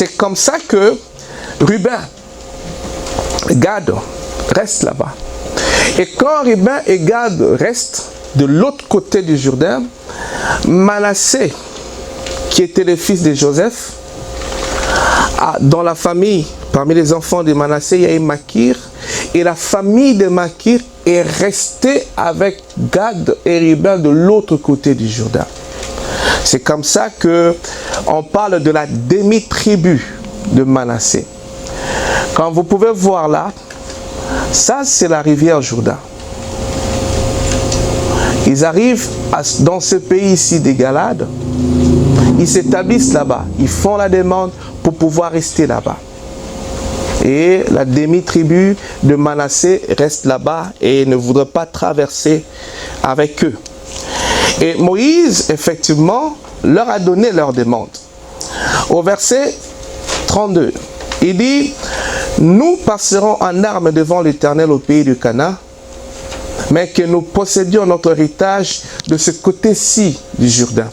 c'est comme ça que Ruben, Gad restent là-bas. Et quand Ruben et Gad restent de l'autre côté du Jourdain, Manassé, qui était le fils de Joseph, dans la famille, parmi les enfants de Manassé, il y a eu Makir, et la famille de Makir est restée avec Gad et Ruben de l'autre côté du Jourdain. C'est comme ça que on parle de la demi-tribu de Manassé. Quand vous pouvez voir là, ça c'est la rivière Jourdain. Ils arrivent dans ce pays ici des Galades, ils s'établissent là-bas, ils font la demande pour pouvoir rester là-bas. Et la demi-tribu de Manassé reste là-bas et ne voudrait pas traverser avec eux. Et Moïse, effectivement, leur a donné leur demande. Au verset 32, il dit, « Nous passerons en armes devant l'Éternel au pays du Canaan, mais que nous possédions notre héritage de ce côté-ci du Jourdain. »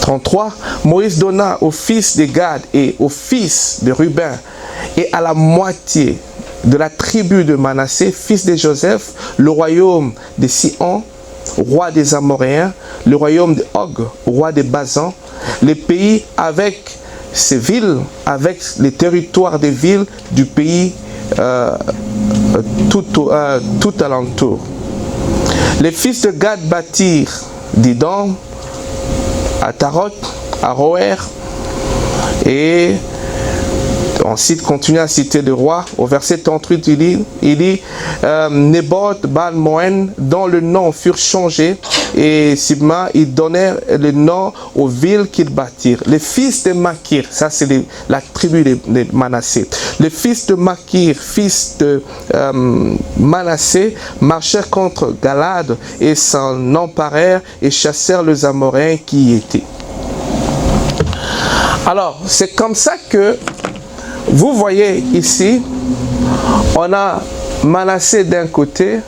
33, Moïse donna aux fils de Gad et aux fils de Ruben et à la moitié de la tribu de Manassé, fils de Joseph, le royaume de Sion, roi des Amoréens, le royaume de Og, roi de Basan, les pays avec ses villes, avec les territoires des villes du pays tout alentour. Les fils de Gad bâtirent Didon, à Tarot, à Roer, et ensuite continue à citer des rois. Au verset 38, il dit Néboth, Baal-Moen, dont le nom furent changés, et Sibma, ils donnèrent le nom aux villes qu'ils bâtirent. Les fils de Makir, ça c'est la tribu de Manassé. Les fils de Makir, fils de Manassé, marchèrent contre Galade et s'en emparèrent et chassèrent les Amoréens qui y étaient. Alors, c'est comme ça que vous voyez ici, on a Manassé d'un côté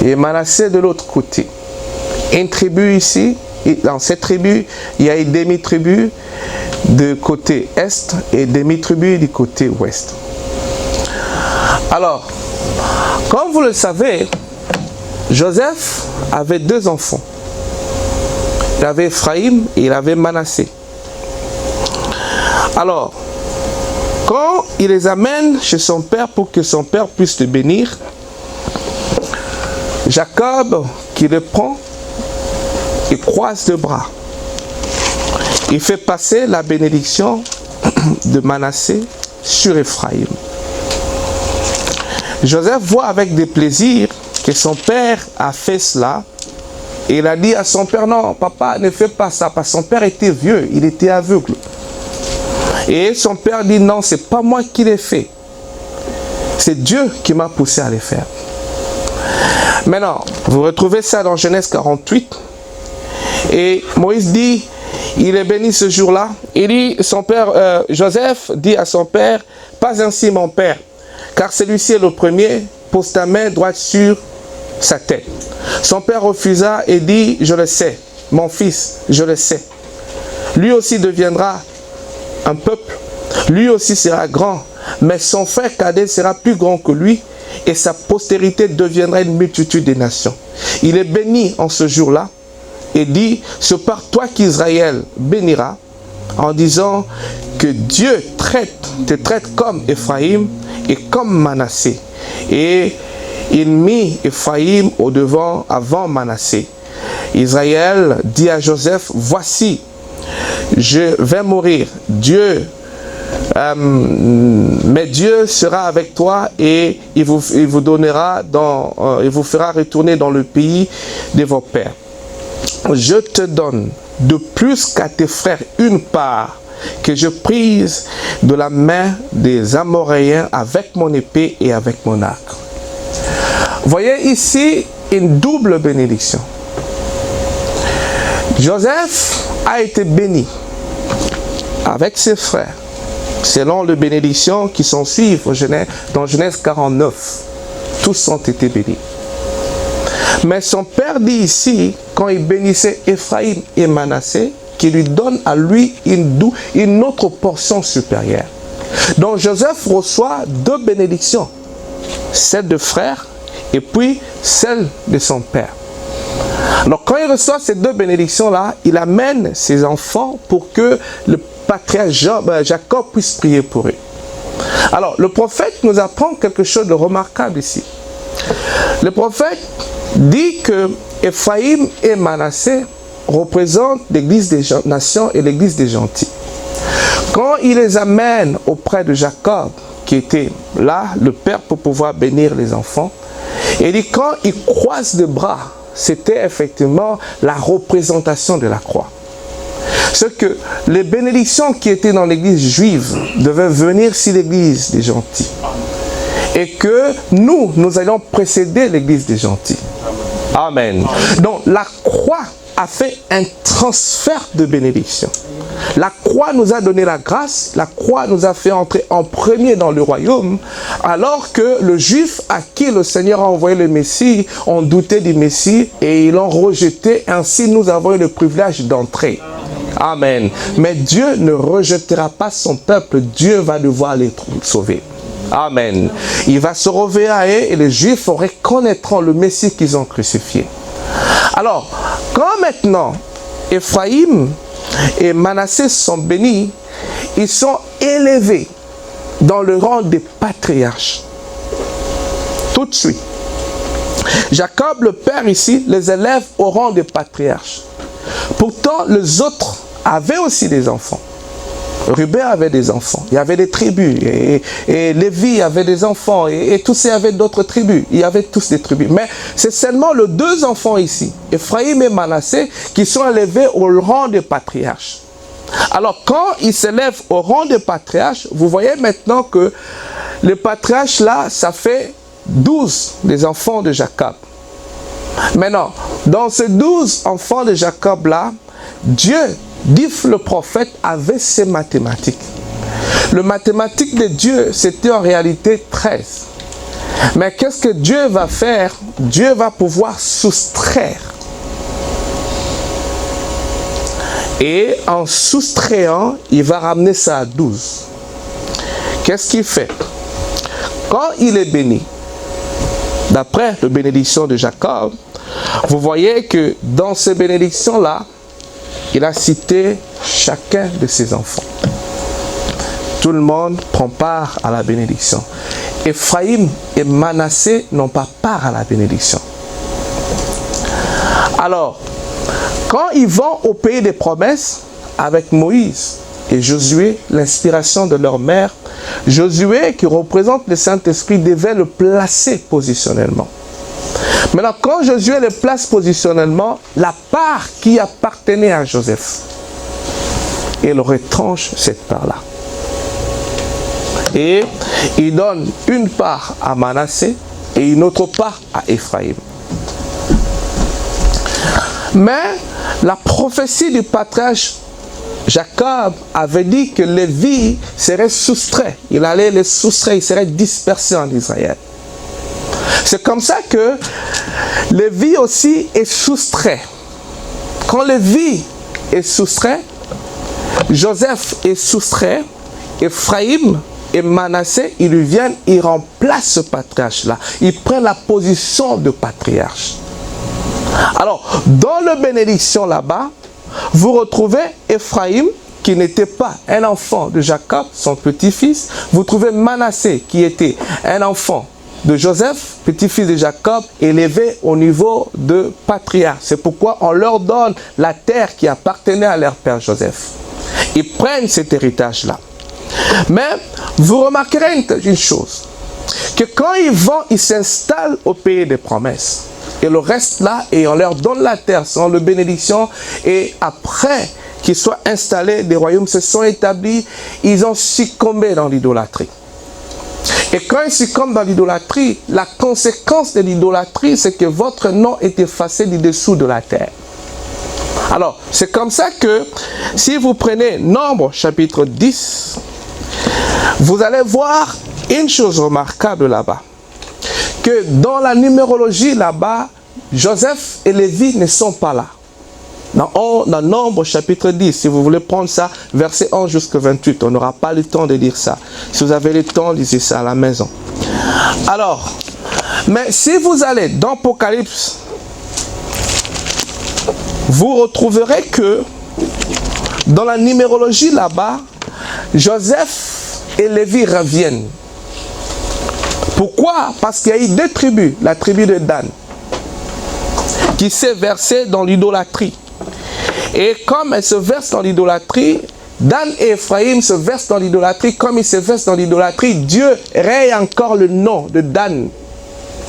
et Manassé de l'autre côté. Une tribu ici, dans cette tribu, il y a une demi-tribu du côté est et demi-tribu du côté ouest. Alors, comme vous le savez, Joseph avait deux enfants. Il avait Ephraïm et il avait Manassé. Alors, quand il les amène chez son père pour que son père puisse le bénir, Jacob qui le prend, il croise le bras. Il fait passer la bénédiction de Manassé sur Ephraïm. Joseph voit avec des plaisirs que son père a fait cela. Et il a dit à son père, non, papa, ne fais pas ça, parce que son père était vieux, il était aveugle. Et son père dit, non, c'est pas moi qui l'ai fait. C'est Dieu qui m'a poussé à le faire. Maintenant, vous retrouvez ça dans Genèse 48. Et Moïse dit, il est béni ce jour-là. Il dit, son père, Joseph dit à son père, pas ainsi mon père, car celui-ci est le premier, pose ta main droite sur sa tête. Son père refusa et dit, je le sais, mon fils, je le sais. Lui aussi deviendra un peuple, lui aussi sera grand, mais son frère cadet sera plus grand que lui, et sa postérité deviendra une multitude de nations. Il est béni en ce jour-là, et dit, c'est par toi qu'Israël bénira, en disant que Dieu te traite comme Ephraïm et comme Manassé. Et il mit Ephraïm au devant avant Manassé. Israël dit à Joseph, voici, je vais mourir. Mais Dieu sera avec toi et il vous donnera il vous fera retourner dans le pays de vos pères. Je te donne de plus qu'à tes frères une part que je prise de la main des Amoréens avec mon épée et avec mon arc. Voyez ici une double bénédiction. Joseph a été béni avec ses frères, selon les bénédictions qui sont suivies dans Genèse 49. Tous ont été bénis. Mais son père dit ici, quand il bénissait Ephraïm et Manassé, qui lui donne à lui une autre portion supérieure. Donc Joseph reçoit deux bénédictions, celle de frère et puis celle de son père. Alors quand il reçoit ces deux bénédictions-là, il amène ses enfants pour que le patriarche Jacob puisse prier pour eux. Alors le prophète nous apprend quelque chose de remarquable ici. Le prophète dit que Ephraïm et Manassé représentent l'église des nations et l'église des gentils. Quand il les amène auprès de Jacob, qui était là, le père, pour pouvoir bénir les enfants, il dit quand ils croisent les bras, c'était effectivement la représentation de la croix. C'est que les bénédictions qui étaient dans l'église juive devaient venir sur l'église des gentils. Et que nous allons précéder l'église des gentils. Amen. Donc la croix a fait un transfert de bénédiction. La croix nous a donné la grâce, la croix nous a fait entrer en premier dans le royaume, alors que le juif à qui le Seigneur a envoyé le Messie, ont douté du Messie et ils l'ont rejeté, ainsi nous avons eu le privilège d'entrer. Amen. Mais Dieu ne rejettera pas son peuple, Dieu va devoir les sauver. Amen. Il va se révéler à eux et les Juifs reconnaîtront le Messie qu'ils ont crucifié. Alors, quand maintenant Ephraïm et Manassé sont bénis, ils sont élevés dans le rang des patriarches. Tout de suite. Jacob, le père ici, les élève au rang des patriarches. Pourtant, les autres avaient aussi des enfants. Ruben avait des enfants, il y avait des tribus, et Lévi avait des enfants, et tous ces avaient d'autres tribus, il y avait tous des tribus. Mais c'est seulement les deux enfants ici, Ephraïm et Manassé, qui sont élevés au rang des patriarches. Alors quand ils s'élèvent au rang des patriarches, vous voyez maintenant que les patriarches là, ça fait 12 des enfants de Jacob. Maintenant, dans ces 12 enfants de Jacob là, Dieu, dit le prophète, avait ses mathématiques. Le mathématique de Dieu, c'était en réalité 13. Mais qu'est-ce que Dieu va faire? Dieu va pouvoir soustraire. Et en soustrayant, il va ramener ça à 12. Qu'est-ce qu'il fait? Quand il est béni, d'après la bénédiction de Jacob, vous voyez que dans ces bénédictions-là, il a cité chacun de ses enfants. Tout le monde prend part à la bénédiction. Ephraïm et Manassé n'ont pas part à la bénédiction. Alors, quand ils vont au pays des promesses avec Moïse et Josué, l'inspiration de leur mère, Josué, qui représente le Saint-Esprit, devait le placer positionnellement. Maintenant, quand Josué le place positionnellement, la part qui appartenait à Joseph, il retranche cette part-là. Et il donne une part à Manassé et une autre part à Ephraïm. Mais la prophétie du patriarche Jacob avait dit que Lévi serait soustrait. Il allait les soustraire, il serait dispersé en Israël. C'est comme ça que Lévi aussi est soustrait. Quand Lévi est soustrait, Joseph est soustrait, Ephraïm et Manassé, ils lui viennent, ils remplacent ce patriarche-là. Ils prennent la position de patriarche. Alors, dans la bénédiction là-bas, vous retrouvez Ephraïm, qui n'était pas un enfant de Jacob, son petit-fils. Vous trouvez Manassé, qui était un enfant de Joseph, petit-fils de Jacob, élevé au niveau de patriarche. C'est pourquoi on leur donne la terre qui appartenait à leur père Joseph. Ils prennent cet héritage-là. Mais vous remarquerez une chose, que quand ils vont, ils s'installent au pays des promesses. Et le reste là, et on leur donne la terre sans le bénédiction, et après qu'ils soient installés, des royaumes se sont établis, ils ont succombé dans l'idolâtrie. Et quand ils succombent dans l'idolâtrie, la conséquence de l'idolâtrie, c'est que votre nom est effacé du dessous de la terre. Alors, c'est comme ça que, si vous prenez Nombre chapitre 10, vous allez voir une chose remarquable là-bas. Que dans la numérologie là-bas, Joseph et Lévi ne sont pas là. Dans Nombre chapitre 10, si vous voulez prendre ça, verset 11 jusqu'à 28, on n'aura pas le temps de lire ça. Si vous avez le temps, lisez ça à la maison. Alors, mais si vous allez dans Apocalypse, vous retrouverez que dans la numérologie là-bas, Joseph et Lévi reviennent. Pourquoi? Parce qu'il y a eu deux tribus, la tribu de Dan, qui s'est versée dans l'idolâtrie. Et comme elle se verse dans l'idolâtrie, Dan et Ephraïm se versent dans l'idolâtrie. Comme ils se versent dans l'idolâtrie, Dieu raye encore le nom de Dan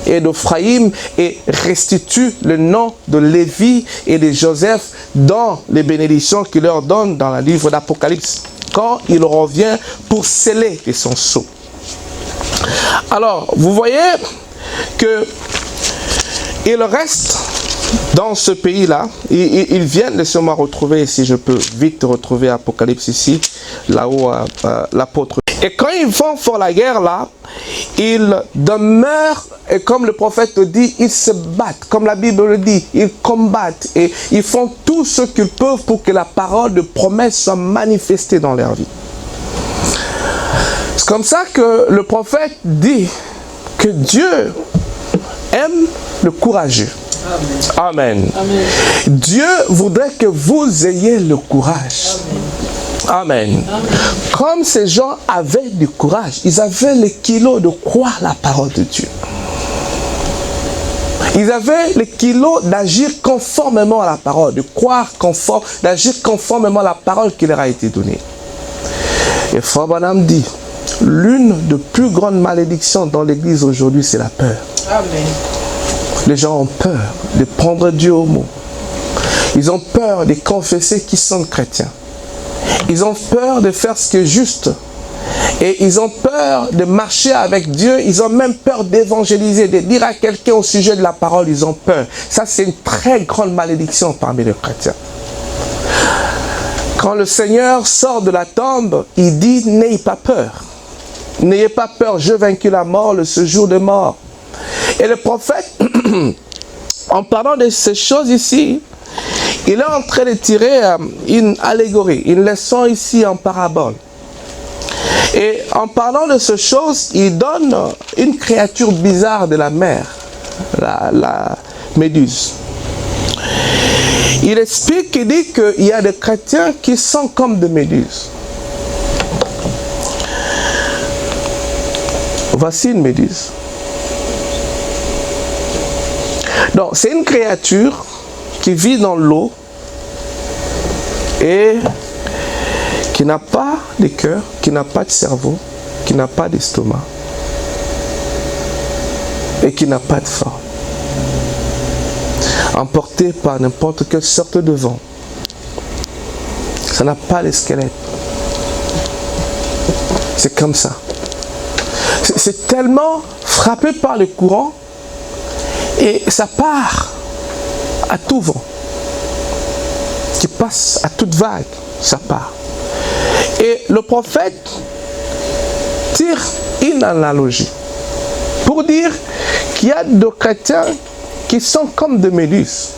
et d'Ephraïm et restitue le nom de Lévi et de Joseph dans les bénédictions qu'il leur donne dans le livre d'Apocalypse, quand il revient pour sceller son sceau. Alors, vous voyez que il reste dans ce pays-là, ils viennent, laissez-moi retrouver, si je peux vite retrouver Apocalypse ici, là où l'apôtre. Et quand ils vont faire la guerre là, ils demeurent, et comme le prophète dit, ils se battent, comme la Bible le dit, ils combattent et ils font tout ce qu'ils peuvent pour que la parole de promesse soit manifestée dans leur vie. C'est comme ça que le prophète dit que Dieu aime le courageux. Amen. Amen. Dieu voudrait que vous ayez le courage. Amen. Amen. Comme ces gens avaient du courage, ils avaient le kilo de croire la parole de Dieu. Ils avaient le kilo d'agir conformément à la parole, de croire conforme, d'agir conformément à la parole qui leur a été donnée. Et Frère Branham dit, l'une des plus grandes malédictions dans l'église aujourd'hui, c'est la peur. Amen. Les gens ont peur de prendre Dieu au mot. Ils ont peur de confesser qu'ils sont chrétiens. Ils ont peur de faire ce qui est juste. Et ils ont peur de marcher avec Dieu. Ils ont même peur d'évangéliser, de dire à quelqu'un au sujet de la parole. Ils ont peur. Ça, c'est une très grande malédiction parmi les chrétiens. Quand le Seigneur sort de la tombe, il dit, n'ayez pas peur. N'ayez pas peur, je vaincu la mort, le séjour de mort. Et le prophète, en parlant de ces choses ici, il est en train de tirer une allégorie, une leçon ici en parabole. Et en parlant de ces choses, il donne une créature bizarre de la mer, la méduse. Il explique, il dit qu'il y a des chrétiens qui sont comme des méduses. Voici une méduse. Donc, c'est une créature qui vit dans l'eau et qui n'a pas de cœur, qui n'a pas de cerveau, qui n'a pas d'estomac et qui n'a pas de forme. Emporté par n'importe quelle sorte de vent. Ça n'a pas de squelette. C'est comme ça. C'est tellement frappé par le courant et ça part à tout vent. Qui passe à toute vague, ça part. Et le prophète tire une analogie pour dire qu'il y a des chrétiens qui sont comme des méduses.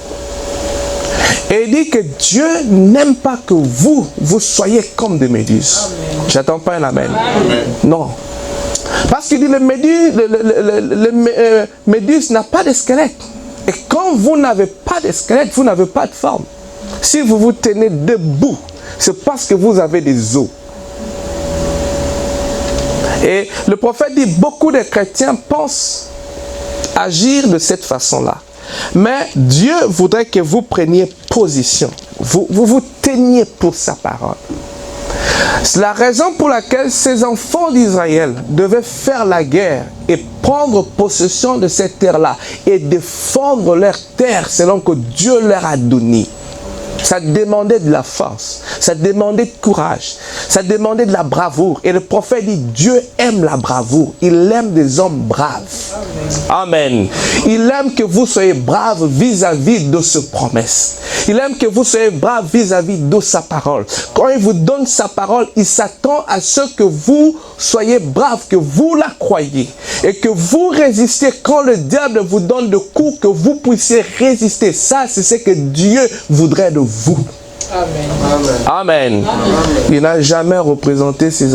Et il dit que Dieu n'aime pas que vous soyez comme des méduses. J'attends pas un amen. Amen. Non. Parce qu'il dit le méduse n'a pas de squelette. Et quand vous n'avez pas de squelette, vous n'avez pas de forme. Si vous vous tenez debout, c'est parce que vous avez des os. Et le prophète dit, beaucoup de chrétiens pensent agir de cette façon-là. Mais Dieu voudrait que vous preniez position. Vous teniez pour sa parole. C'est la raison pour laquelle ces enfants d'Israël devaient faire la guerre et prendre possession de cette terre-là et défendre leur terre selon que Dieu leur a donné. Ça demandait de la force, ça demandait de courage, ça demandait de la bravoure. Et le prophète dit, Dieu aime la bravoure, il aime des hommes braves. Amen. Il aime que vous soyez braves vis-à-vis de ses promesses. Il aime que vous soyez braves vis-à-vis de sa parole. Quand il vous donne sa parole, il s'attend à ce que vous soyez braves, que vous la croyez. Et que vous résistez quand le diable vous donne des coups, que vous puissiez résister. Ça, c'est ce que Dieu voudrait de vous. vous. Amen. Amen. Il n'a jamais représenté ses enfants.